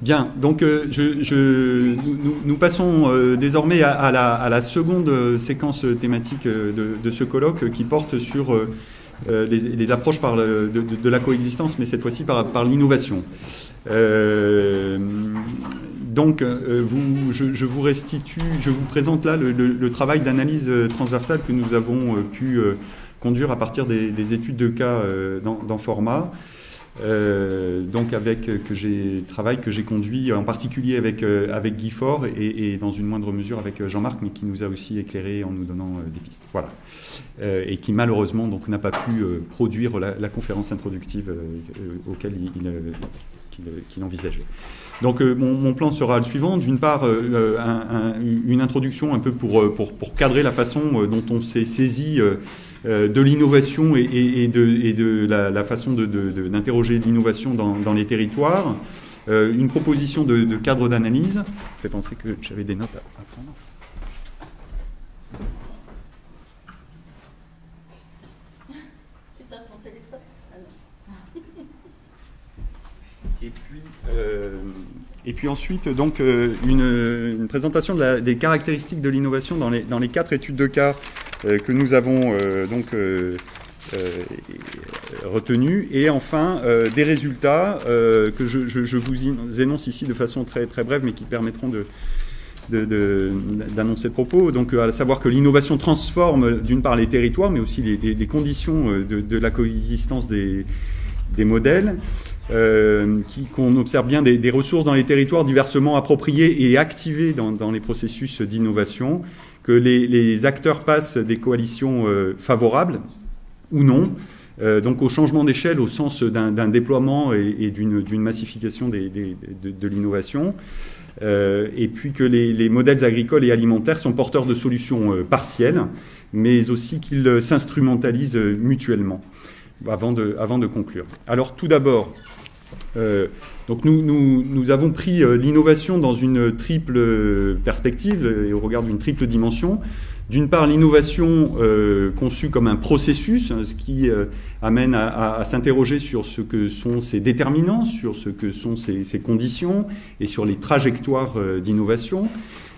Bien, donc nous passons désormais à la seconde séquence thématique de ce colloque qui porte sur les approches de la coexistence, mais cette fois-ci par l'innovation. Donc, je vous restitue, je vous présente là le travail d'analyse transversale que nous avons pu conduire à partir des études de cas dans Format. Donc travail que j'ai conduit en particulier avec Guy Faure et dans une moindre mesure avec Jean-Marc, mais qui nous a aussi éclairé en nous donnant des pistes. Voilà. Et qui malheureusement donc n'a pas pu produire la conférence introductive auquel qu'il envisageait. Donc mon plan sera le suivant. D'une part, une introduction un peu pour cadrer la façon dont on s'est saisi de l'innovation et de la façon d'interroger l'innovation dans les territoires, une proposition de cadre d'analyse. Ça fait penser que j'avais des notes à prendre. Et puis ensuite, donc, une présentation des caractéristiques de l'innovation dans les 4 études de cas que nous avons retenues, et enfin des résultats que je vous énonce ici de façon très, très brève, mais qui permettront d'annoncer le propos. Donc, à savoir que l'innovation transforme d'une part les territoires, mais aussi les conditions de la coexistence des modèles. Qu'on observe bien des ressources dans les territoires diversement appropriées et activées dans les processus d'innovation, que les acteurs passent des coalitions favorables ou non, donc au changement d'échelle au sens d'un déploiement et d'une massification de l'innovation, et puis que les modèles agricoles et alimentaires sont porteurs de solutions partielles, mais aussi qu'ils s'instrumentalisent mutuellement. Avant de conclure. Alors tout d'abord, donc nous avons pris l'innovation dans une triple perspective et au regard d'une triple dimension. D'une part, l'innovation conçue comme un processus, ce qui amène à s'interroger sur ce que sont ses déterminants, sur ce que sont ses conditions et sur les trajectoires d'innovation.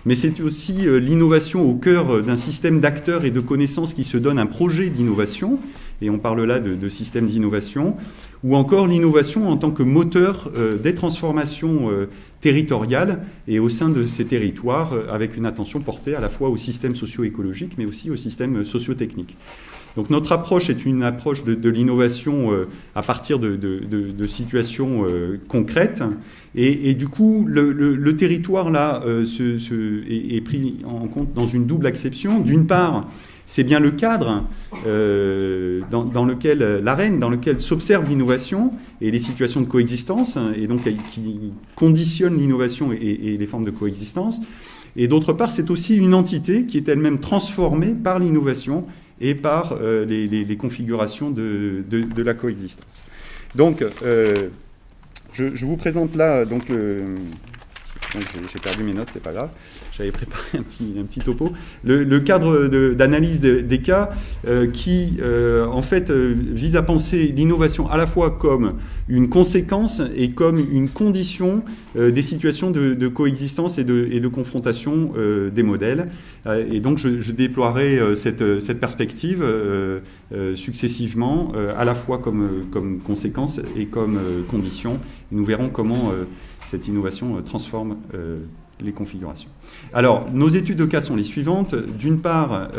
Mais c'est aussi l'innovation au cœur d'un système d'acteurs et de connaissances qui se donne un projet d'innovation, et on parle là de système d'innovation, ou encore l'innovation en tant que moteur des transformations territoriales et au sein de ces territoires, avec une attention portée à la fois au système socio-écologique, mais aussi au système socio-technique. Donc notre approche est une approche de l'innovation à partir de situations concrètes, et du coup le territoire là est pris en compte dans une double acception. D'une part, c'est bien le cadre dans lequel l'arène, dans lequel s'observe l'innovation et les situations de coexistence, et donc qui conditionnent l'innovation et les formes de coexistence. Et d'autre part, c'est aussi une entité qui est elle-même transformée par l'innovation et par les configurations de la coexistence. Donc, je vous présente là, donc j'ai perdu mes notes, c'est pas grave, j'avais préparé un petit topo, le cadre d'analyse des cas qui, en fait, vise à penser l'innovation à la fois comme une conséquence et comme une condition des situations de coexistence et de confrontation des modèles. Et donc, je déploierai cette perspective successivement, à la fois comme conséquence et comme condition. Et nous verrons comment cette innovation transforme les configurations. Alors, nos études de cas sont les suivantes. D'une part,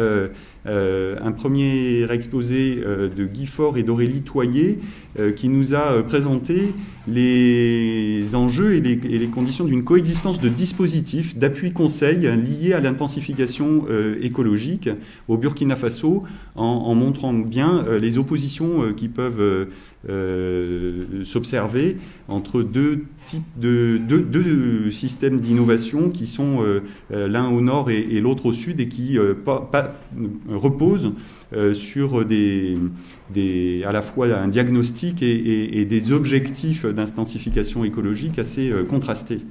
un premier exposé de Guy Faure et d'Aurélie Toyer qui nous a présenté les enjeux et les conditions d'une coexistence de dispositifs d'appui-conseil liés à l'intensification écologique au Burkina Faso, en montrant bien les oppositions qui peuvent s'observer entre deux systèmes d'innovation qui sont l'un au nord et l'autre au sud, et qui reposent sur à la fois un diagnostic et des objectifs d'intensification écologique assez contrastés.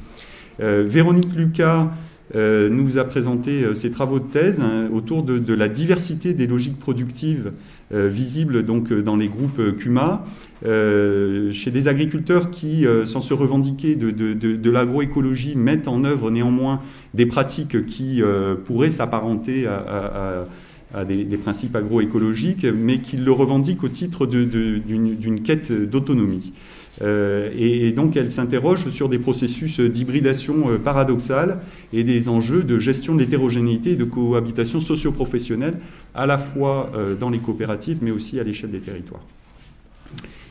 Véronique Lucas nous a présenté ses travaux de thèse autour de la diversité des logiques productives visibles donc, dans les groupes CUMA, chez des agriculteurs qui, sans se revendiquer de l'agroécologie, mettent en œuvre néanmoins des pratiques qui pourraient s'apparenter à des principes agroécologiques, mais qui le revendiquent au titre d'une quête d'autonomie. Et donc elle s'interroge sur des processus d'hybridation paradoxale et des enjeux de gestion de l'hétérogénéité et de cohabitation socio-professionnelle, à la fois dans les coopératives, mais aussi à l'échelle des territoires.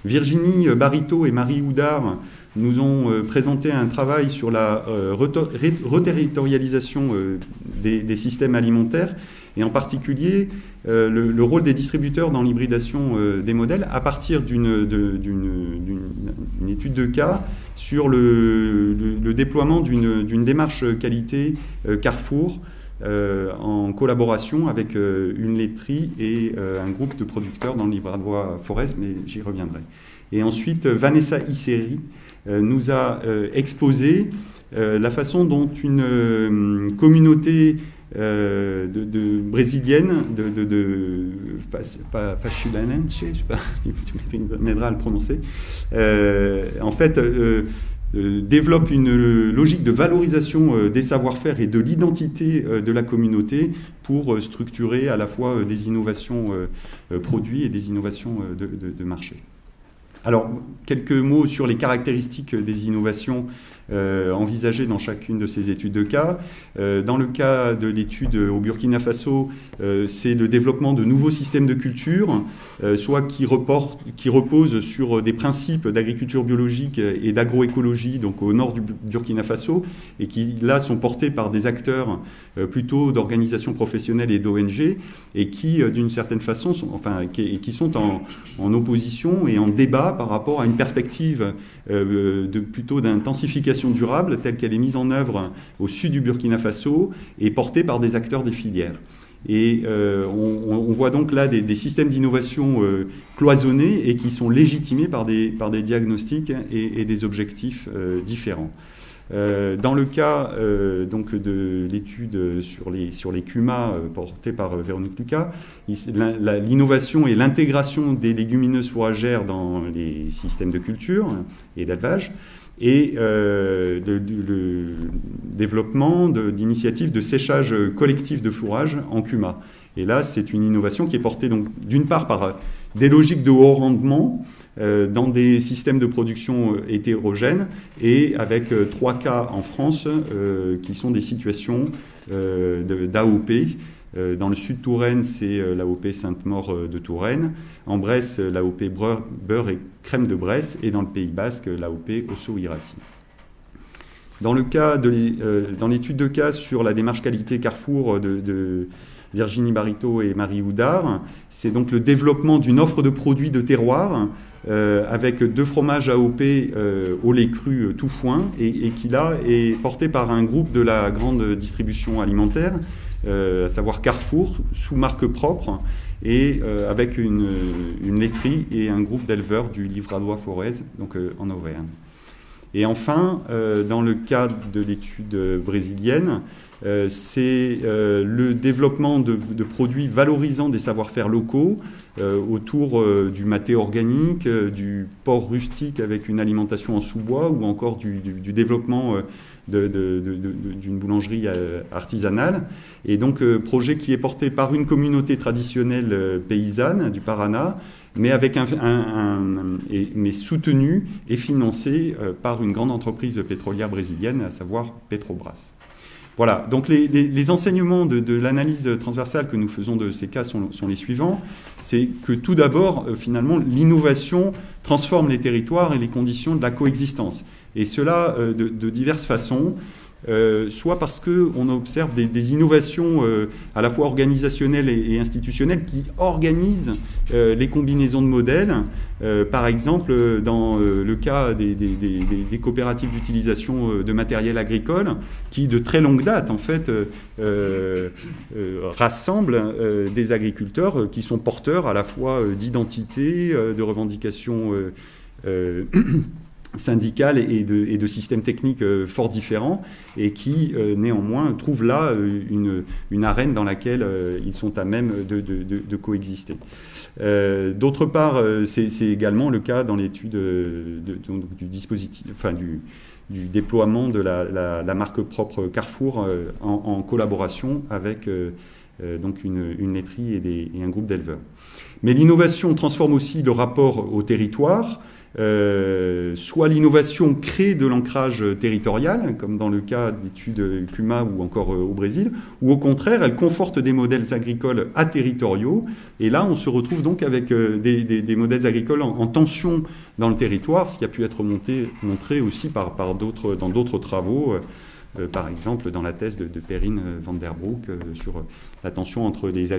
Virginie Barito et Marie Houdard nous ont présenté un travail sur la reterritorialisation des systèmes alimentaires, et en particulier le rôle des distributeurs dans l'hybridation des modèles à partir d'une étude de cas sur le déploiement d'une démarche qualité Carrefour en collaboration avec une laiterie et un groupe de producteurs dans le livradois Forez, mais j'y reviendrai. Et ensuite, Vanessa Isseri nous a exposé la façon dont une communauté brésilienne, Fachilanense, je sais pas, tu m'aideras à le prononcer, en fait, développe une logique de valorisation des savoir-faire et de l'identité de la communauté pour structurer à la fois des innovations produits et des innovations de marché. Alors, quelques mots sur les caractéristiques des innovations envisagées dans chacune de ces études de cas. Dans le cas de l'étude au Burkina Faso, c'est le développement de nouveaux systèmes de culture, soit qui reposent sur des principes d'agriculture biologique et d'agroécologie, donc au nord du Burkina Faso, et qui là sont portés par des acteurs plutôt d'organisations professionnelles et d'ONG, et qui, d'une certaine façon, qui sont en opposition et en débat par rapport à une perspective plutôt d'intensification durable telle qu'elle est mise en œuvre au sud du Burkina Faso et portée par des acteurs des filières. Et on voit donc là des systèmes d'innovation cloisonnés et qui sont légitimés par des diagnostics et des objectifs différents. Dans le cas donc de l'étude sur les CUMA portée par Véronique Lucas, l'innovation et l'intégration des légumineuses fourragères dans les systèmes de culture et d'élevage, et le développement d'initiatives de séchage collectif de fourrage en CUMA. Et là, c'est une innovation qui est portée donc d'une part par des logiques de haut rendement dans des systèmes de production hétérogènes, et avec 3 cas en France qui sont des situations d'AOP. Dans le sud Touraine, c'est l'AOP Sainte-Maure de Touraine. En Bresse, l'AOP beurre et crème de Bresse. Et dans le Pays Basque, l'AOP Osso-Irati. Dans l'étude de cas sur la démarche qualité Carrefour de Virginie Barito et Marie Houdard, c'est donc le développement d'une offre de produits de terroir avec 2 fromages AOP au lait cru tout foin, et qui là est porté par un groupe de la grande distribution alimentaire, à savoir Carrefour, sous marque propre, et avec une laiterie et un groupe d'éleveurs du livradois Forez, donc en Auvergne. Et enfin, dans le cadre de l'étude brésilienne, c'est le développement de produits valorisant des savoir-faire locaux autour du maté organique, du porc rustique avec une alimentation en sous-bois, ou encore du développement d'une boulangerie artisanale. Et donc, projet qui est porté par une communauté traditionnelle paysanne du Paraná, mais mais soutenu et financé par une grande entreprise pétrolière brésilienne, à savoir Petrobras. Voilà, donc les enseignements de l'analyse transversale que nous faisons de ces cas sont les suivants. C'est que tout d'abord, finalement, l'innovation transforme les territoires et les conditions de la coexistence. Et cela de diverses façons, soit parce qu'on observe des innovations à la fois organisationnelles et institutionnelles qui organisent les combinaisons de modèles. Par exemple, dans le cas des coopératives d'utilisation de matériel agricole, qui de très longue date, en fait, rassemblent des agriculteurs qui sont porteurs à la fois d'identité, de revendications syndicales et de systèmes techniques fort différents, et qui néanmoins trouvent là une arène dans laquelle ils sont à même de coexister. D'autre part, c'est également le cas dans l'étude du dispositif, enfin du déploiement de la marque propre Carrefour en collaboration avec donc une laiterie et un groupe d'éleveurs. Mais l'innovation transforme aussi le rapport au territoire. Soit l'innovation crée de l'ancrage territorial, comme dans le cas d'études CUMA ou encore au Brésil, ou au contraire, elle conforte des modèles agricoles aterritoriaux. Et là, on se retrouve donc avec des modèles agricoles en tension dans le territoire, ce qui a pu être montré aussi dans d'autres travaux. Par exemple, dans la thèse de Perrine van der Broek sur la tension entre les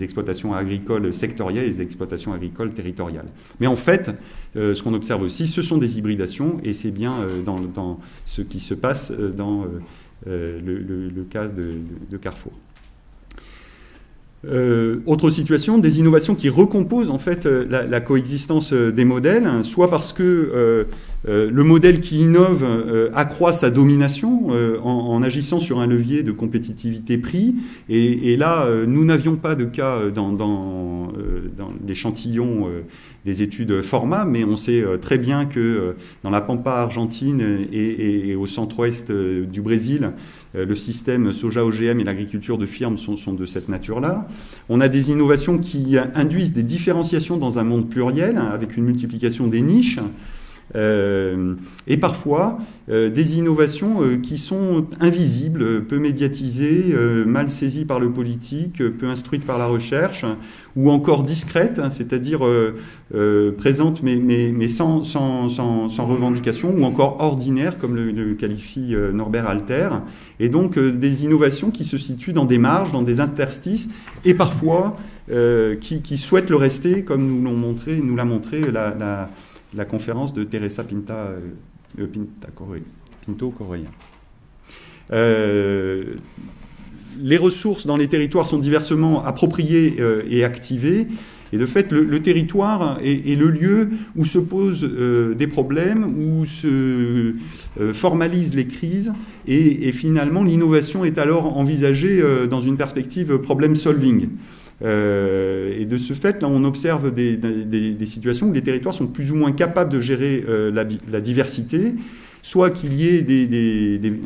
exploitations agricoles sectorielles et les exploitations agricoles territoriales. Mais en fait, ce qu'on observe aussi, ce sont des hybridations, et c'est bien dans ce qui se passe dans le cas de Carrefour. Autre situation, des innovations qui recomposent en fait la coexistence des modèles, soit parce que le modèle qui innove accroît sa domination en agissant sur un levier de compétitivité prix, et là nous n'avions pas de cas dans l'échantillon des études format, mais on sait très bien que dans la Pampa argentine et au centre-ouest du Brésil, le système soja OGM et l'agriculture de firme sont de cette nature-là. On a des innovations qui induisent des différenciations dans un monde pluriel, avec une multiplication des niches, et parfois des innovations qui sont invisibles, peu médiatisées, mal saisies par le politique, peu instruites par la recherche, ou encore discrètes, c'est-à-dire présentes mais sans revendication, ou encore ordinaires, comme le qualifie Norbert Alter, et donc des innovations qui se situent dans des marges, dans des interstices, et parfois qui souhaitent le rester, comme nous l'a montré la conférence de Teresa Pinto Correia. Les ressources dans les territoires sont diversement appropriées et activées. Et de fait, le territoire est le lieu où se posent des problèmes, où se formalisent les crises, et finalement l'innovation est alors envisagée dans une perspective problem-solving. Et de ce fait, là, on observe des situations où les territoires sont plus ou moins capables de gérer la diversité, soit qu'il y ait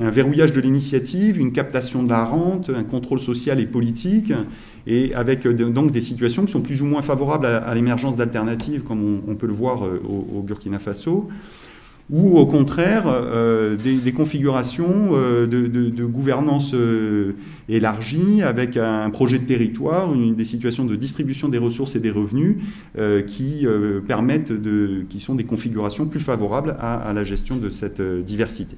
un verrouillage de l'initiative, une captation de la rente, un contrôle social et politique, et avec donc des situations qui sont plus ou moins favorables à l'émergence d'alternatives, comme on peut le voir au Burkina Faso, ou au contraire des configurations de gouvernance élargie, avec un projet de territoire, des situations de distribution des ressources et des revenus qui sont des configurations plus favorables à la gestion de cette diversité.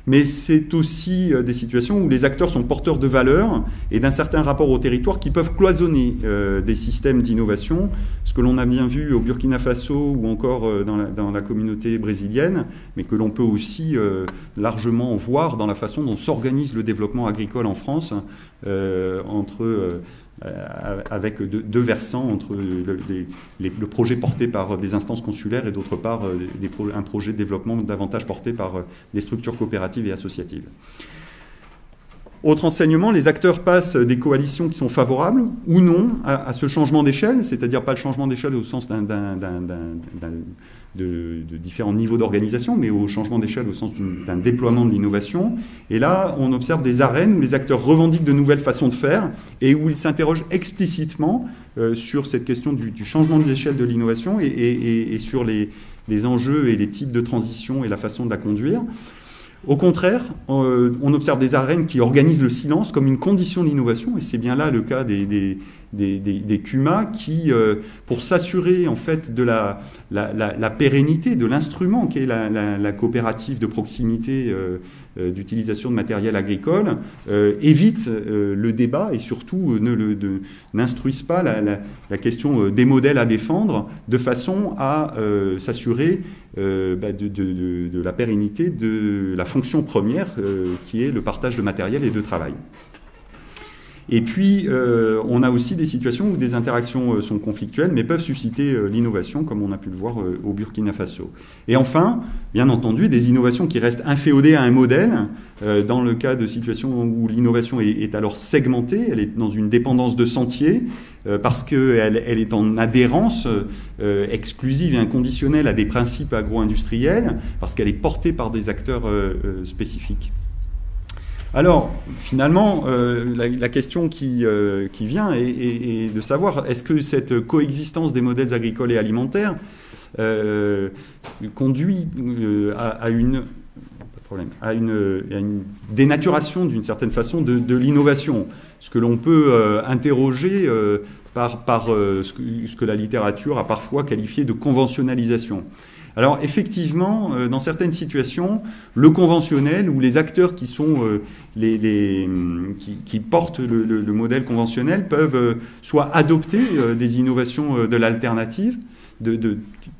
Mais c'est aussi des situations où les acteurs sont porteurs de valeurs et d'un certain rapport au territoire qui peuvent cloisonner des systèmes d'innovation, ce que l'on a bien vu au Burkina Faso ou encore dans la communauté brésilienne, mais que l'on peut aussi largement voir dans la façon dont s'organise le développement agricole en France, avec deux versants, entre le projet porté par des instances consulaires et d'autre part un projet de développement davantage porté par des structures coopératives et associatives. Autre enseignement, les acteurs passent des coalitions qui sont favorables ou non à ce changement d'échelle, c'est-à-dire pas le changement d'échelle au sens de différents niveaux d'organisation, mais au changement d'échelle au sens d'un déploiement de l'innovation. Et là, on observe des arènes où les acteurs revendiquent de nouvelles façons de faire et où ils s'interrogent explicitement sur cette question du changement d'échelle de l'innovation et sur les enjeux et les types de transition et la façon de la conduire. Au contraire, on observe des arènes qui organisent le silence comme une condition de l'innovation, et c'est bien là le cas des CUMA qui, pour s'assurer en fait de la pérennité de l'instrument qu'est la coopérative de proximité d'utilisation de matériel agricole, évitent le débat et surtout n'instruisent pas la question des modèles à défendre de façon à s'assurer de la pérennité de la fonction première qui est le partage de matériel et de travail. Et puis, on a aussi des situations où des interactions sont conflictuelles, mais peuvent susciter l'innovation, comme on a pu le voir au Burkina Faso. Et enfin, bien entendu, des innovations qui restent inféodées à un modèle, dans le cas de situations où l'innovation est alors segmentée, elle est dans une dépendance de sentier, parce qu'elle est en adhérence exclusive et inconditionnelle à des principes agro-industriels, parce qu'elle est portée par des acteurs spécifiques. Alors, finalement, la question qui vient est de savoir, est-ce que cette coexistence des modèles agricoles et alimentaires conduit à une dénaturation, d'une certaine façon, de l'innovation? Ce que l'on peut interroger par ce que la littérature a parfois qualifié de conventionnalisation. Alors effectivement, dans certaines situations, le conventionnel ou les acteurs qui sont qui portent le modèle conventionnel peuvent soit adopter des innovations de l'alternative,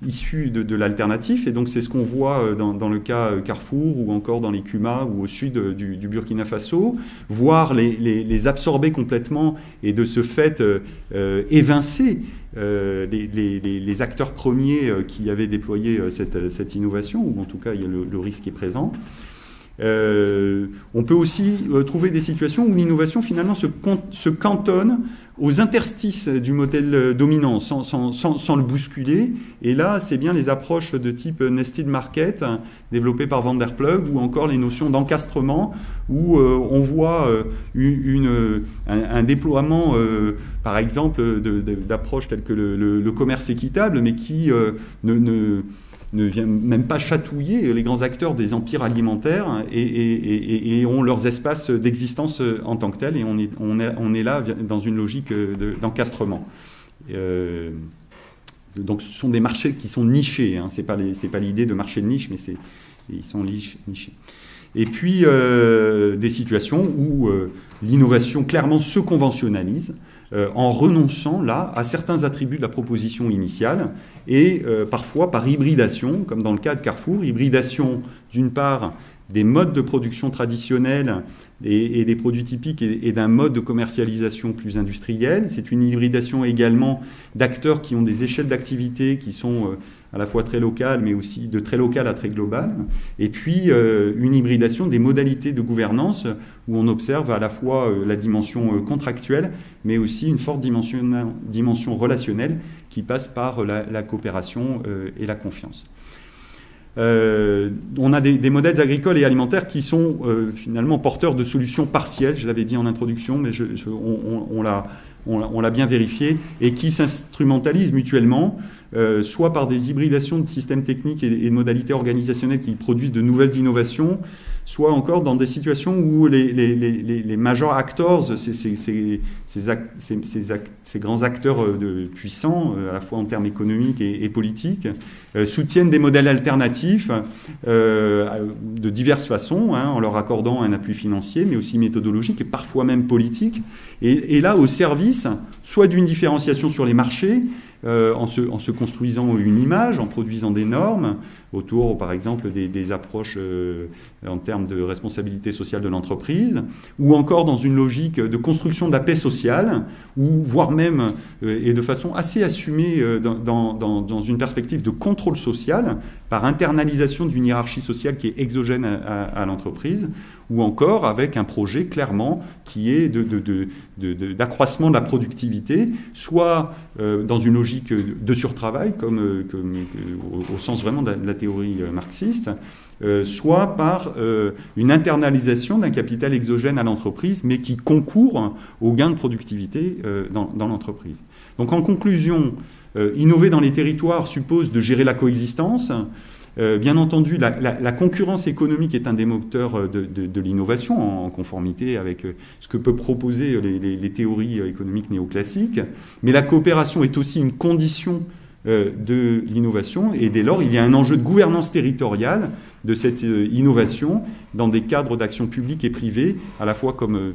issues de l'alternatif, et donc c'est ce qu'on voit dans le cas Carrefour ou encore dans les Kuma ou au sud du Burkina Faso, voire les absorber complètement et de ce fait évincer les acteurs premiers qui avaient déployé cette innovation, ou en tout cas le risque est présent. On peut aussi trouver des situations où l'innovation finalement se cantonne aux interstices du modèle dominant sans le bousculer. Et là, c'est bien les approches de type nested market développées par Van der Plug, ou encore les notions d'encastrement où on voit un déploiement, par exemple, d'approches telles que le commerce équitable, mais qui ne vient même pas chatouiller les grands acteurs des empires alimentaires et ont leurs espaces d'existence en tant que tels, et on est là dans une logique d'encastrement. Donc ce sont des marchés qui sont nichés, hein. C'est pas l'idée de marché de niche, mais ils sont nichés. Et puis des situations où l'innovation clairement se conventionnalise, en renonçant là à certains attributs de la proposition initiale, et parfois par hybridation, comme dans le cas de Carrefour, hybridation d'une part des modes de production traditionnels et des produits typiques et d'un mode de commercialisation plus industriel. C'est une hybridation également d'acteurs qui ont des échelles d'activité qui sont à la fois très locales, mais aussi de très local à très global. Et puis une hybridation des modalités de gouvernance où on observe à la fois la dimension contractuelle, mais aussi une forte dimension relationnelle qui passe par la coopération et la confiance. On a des modèles agricoles et alimentaires qui sont finalement porteurs de solutions partielles, je l'avais dit en introduction, mais on l'a bien vérifié, et qui s'instrumentalisent mutuellement, soit par des hybridations de systèmes techniques et de modalités organisationnelles qui produisent de nouvelles innovations, soit encore dans des situations où les major actors, ces grands acteurs puissants, à la fois en termes économiques et politiques, soutiennent des modèles alternatifs de diverses façons, hein, en leur accordant un appui financier, mais aussi méthodologique et parfois même politique, et là au service soit d'une différenciation sur les marchés, en se construisant une image, en produisant des normes autour, par exemple, des approches en termes de responsabilité sociale de l'entreprise, ou encore dans une logique de construction de la paix sociale, ou voire même, et de façon assez assumée, dans une perspective de contrôle social, par internalisation d'une hiérarchie sociale qui est exogène à l'entreprise, ou encore avec un projet clairement qui est d'accroissement de la productivité, soit dans une logique de surtravail, comme au sens vraiment de la théorie marxiste, soit par une internalisation d'un capital exogène à l'entreprise, mais qui concourt au gain de productivité dans l'entreprise. Donc en conclusion, innover dans les territoires suppose de gérer la coexistence. Bien entendu, la concurrence économique est un des moteurs de l'innovation, en conformité avec ce que peuvent proposer les théories économiques néoclassiques, mais la coopération est aussi une condition de l'innovation, et dès lors, il y a un enjeu de gouvernance territoriale de cette innovation dans des cadres d'action publique et privée, à la fois comme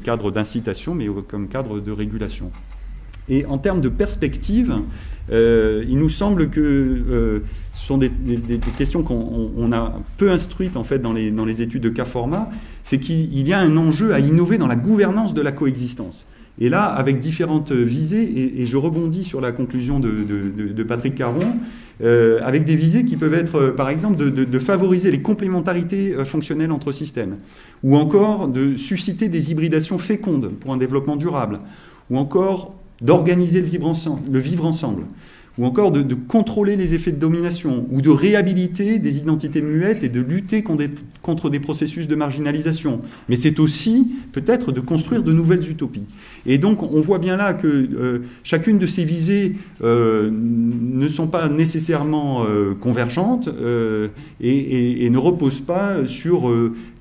cadre d'incitation, mais comme cadre de régulation. Et en termes de perspective, il nous semble que ce sont des questions qu'on a peu instruites en fait dans les études de K-Format, c'est qu'il y a un enjeu à innover dans la gouvernance de la coexistence. Et là, avec différentes visées, et je rebondis sur la conclusion de Patrick Caron, avec des visées qui peuvent être, par exemple, de favoriser les complémentarités fonctionnelles entre systèmes, ou encore de susciter des hybridations fécondes pour un développement durable, ou encore d'organiser le vivre ensemble, ou encore de contrôler les effets de domination, ou de réhabiliter des identités muettes et de lutter contre des processus de marginalisation. Mais c'est aussi peut-être de construire de nouvelles utopies. Et donc on voit bien là que chacune de ces visées ne sont pas nécessairement convergentes et ne reposent pas sur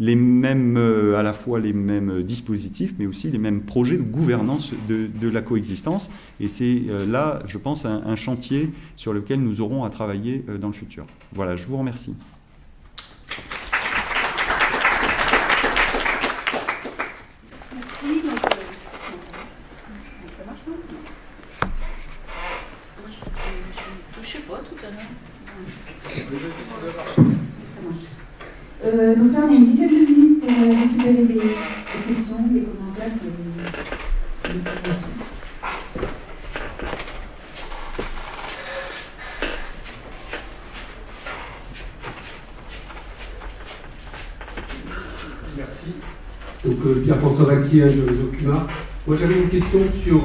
les mêmes, à la fois les mêmes dispositifs, mais aussi les mêmes projets de gouvernance de la coexistence. Et c'est là, je pense, un chantier sur lequel nous aurons à travailler dans le futur. Voilà, je vous remercie. Merci. Donc, ça marche pas? Moi, je ne touchais pas tout à l'heure. Ça marche. Donc là, on a une dizaine de minutes pour récupérer des questions, des commentaires, des observations. Merci. Donc Pierre-François Vaquier de Zocuma. Moi j'avais une question sur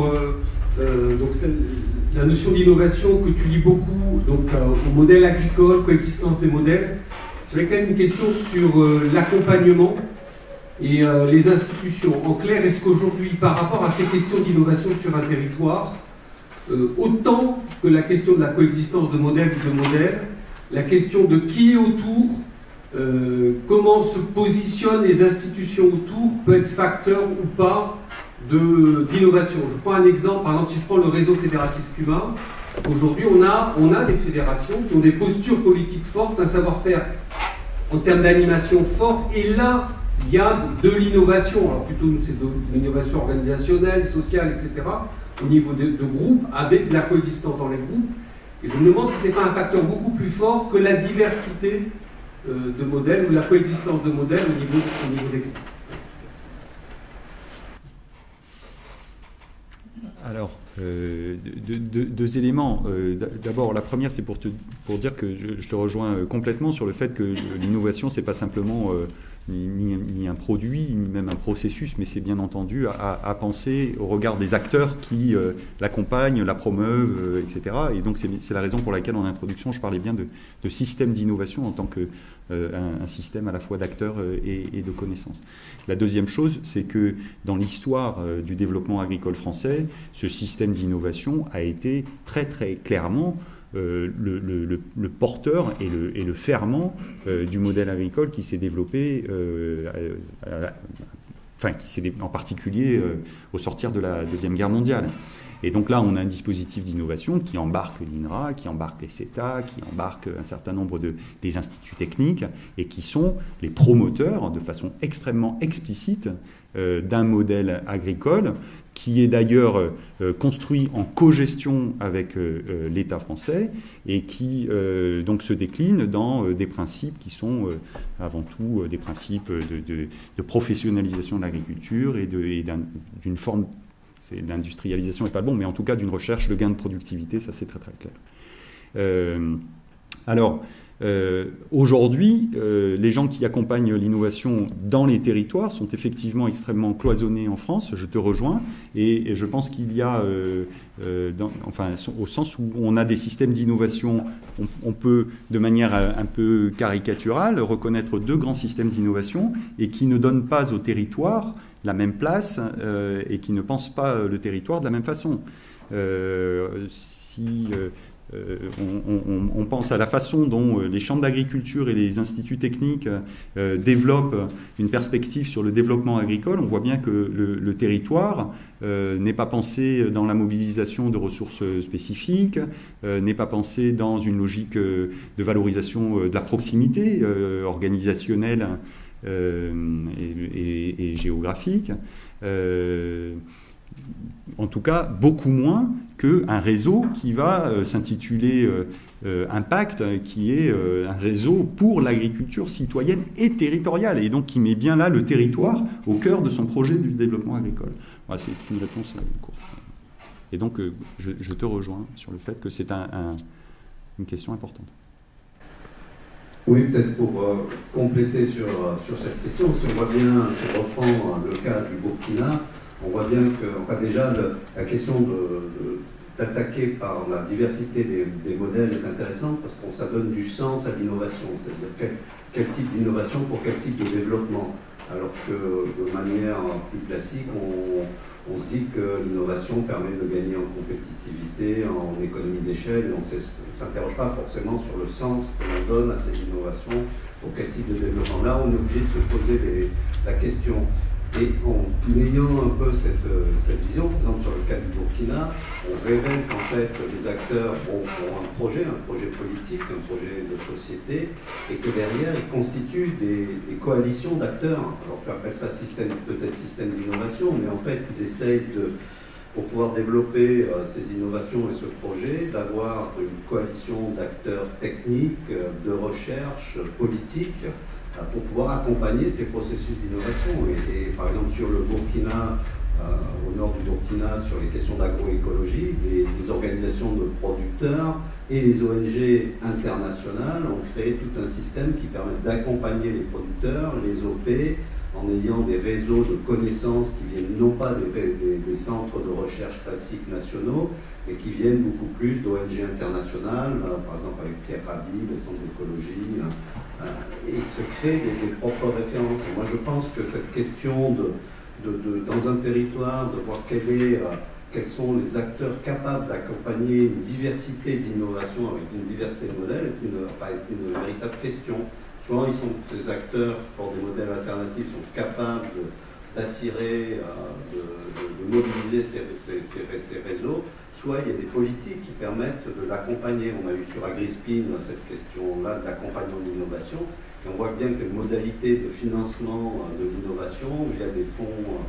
donc la notion d'innovation que tu lis beaucoup donc, au modèle agricole, coexistence des modèles. J'avais quand même une question sur l'accompagnement et les institutions. En clair, est-ce qu'aujourd'hui, par rapport à ces questions d'innovation sur un territoire, autant que la question de la coexistence de modèles ou de modèles, la question de qui est autour, comment se positionnent les institutions autour peut être facteur ou pas d'innovation. Je prends un exemple, par exemple si je prends le réseau fédératif cubain, aujourd'hui on a des fédérations qui ont des postures politiques fortes, un savoir-faire en termes d'animation fort, et là il y a de l'innovation, alors plutôt nous c'est de l'innovation organisationnelle, sociale, etc., au niveau de groupes, avec de la coexistence dans les groupes, et je me demande si ce n'est pas un facteur beaucoup plus fort que la diversité de modèles ou la coexistence de modèles au niveau des groupes. Alors, deux éléments. D'abord, la première, c'est pour dire que je te rejoins complètement sur le fait que l'innovation, c'est pas simplement ni un produit, ni même un processus, mais c'est bien entendu à penser au regard des acteurs qui l'accompagnent, la promeuvent, etc. Et donc, c'est la raison pour laquelle, en introduction, je parlais bien de système d'innovation en tant que un système à la fois d'acteurs et de connaissances. La deuxième chose, c'est que dans l'histoire du développement agricole français, ce système d'innovation a été très très clairement le porteur et le ferment du modèle agricole qui s'est développé, en particulier au sortir de la Deuxième Guerre mondiale. Et donc là, on a un dispositif d'innovation qui embarque l'INRA, qui embarque les CETA, qui embarque un certain nombre des instituts techniques et qui sont les promoteurs de façon extrêmement explicite d'un modèle agricole qui est d'ailleurs construit en co-gestion avec l'État français et qui donc se décline dans des principes qui sont avant tout des principes de professionnalisation de l'agriculture et d'une forme, l'industrialisation n'est pas le bon, mais en tout cas d'une recherche de gain de productivité, ça c'est très très clair. Aujourd'hui, les gens qui accompagnent l'innovation dans les territoires sont effectivement extrêmement cloisonnés en France, je te rejoins, et je pense qu'il y a, au sens où on a des systèmes d'innovation, on peut de manière un peu caricaturale reconnaître deux grands systèmes d'innovation et qui ne donnent pas au territoire la même place et qui ne pensent pas le territoire de la même façon. On pense à la façon dont les chambres d'agriculture et les instituts techniques développent une perspective sur le développement agricole, on voit bien que le territoire n'est pas pensé dans la mobilisation de ressources spécifiques, n'est pas pensé dans une logique de valorisation de la proximité organisationnelle et géographique. en tout cas beaucoup moins qu'un réseau qui va s'intituler Impact, qui est un réseau pour l'agriculture citoyenne et territoriale, et donc qui met bien là le territoire au cœur de son projet du développement agricole. Voilà, c'est une réponse courte. Et donc, je te rejoins sur le fait que c'est une question importante. Oui, peut-être pour compléter sur cette question, si on voit bien, si on reprend le cas du Burkina, on voit bien que déjà la question d'attaquer par la diversité des modèles est intéressante parce que ça donne du sens à l'innovation, c'est-à-dire quel type d'innovation pour quel type de développement, alors que de manière plus classique, on se dit que l'innovation permet de gagner en compétitivité, en économie d'échelle, et on ne s'interroge pas forcément sur le sens que l'on donne à ces innovations, pour quel type de développement. Là, on est obligé de se poser la question. Et en ayant un peu cette vision, par exemple sur le cas du Burkina, on révèle qu'en fait les acteurs ont un projet politique, un projet de société, et que derrière ils constituent des coalitions d'acteurs. Alors on appelle ça peut-être système d'innovation, mais en fait ils essayent pour pouvoir développer ces innovations et ce projet, d'avoir une coalition d'acteurs techniques, de recherche, politiques, pour pouvoir accompagner ces processus d'innovation. Et par exemple sur le Burkina, au nord du Burkina, sur les questions d'agroécologie, les organisations de producteurs et les ONG internationales ont créé tout un système qui permet d'accompagner les producteurs, les OP, en ayant des réseaux de connaissances qui viennent non pas des centres de recherche classiques nationaux, mais qui viennent beaucoup plus d'ONG internationales, par exemple avec Pierre Rabhi, le Centre d'écologie, et se créent des propres références. Et moi je pense que cette question dans un territoire, de voir quels sont les acteurs capables d'accompagner une diversité d'innovations avec une diversité de modèles est une véritable question. Souvent, ces acteurs, pour des modèles alternatifs, sont capables d'attirer, de mobiliser ces réseaux. Soit il y a des politiques qui permettent de l'accompagner. On a eu sur AgriSpin cette question-là de l'accompagnement de l'innovation. Et on voit bien que les modalités de financement de l'innovation, il y a des fonds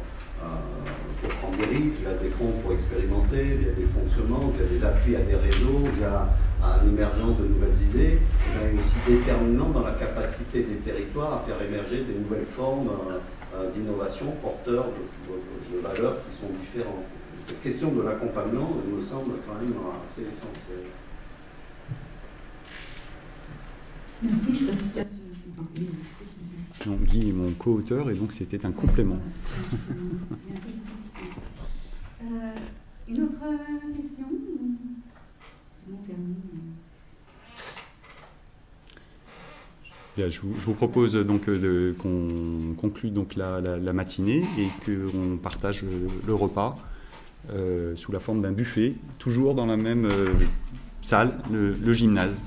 pour prendre des risques, il y a des fonds pour expérimenter, il y a des fonctionnements, il y a des appuis à des réseaux, il y a à l'émergence de nouvelles idées. Il est aussi déterminant dans la capacité des territoires à faire émerger des nouvelles formes d'innovation porteurs de valeurs qui sont différentes. Cette question de l'accompagnement me semble quand même assez essentielle. Merci, je passe. Donc, Guy est mon co-auteur et donc c'était un complément. Une autre question? Sinon, on termine. Bien, je vous propose donc qu'on conclue donc la matinée et qu'on partage le repas sous la forme d'un buffet, toujours dans la même salle, le gymnase.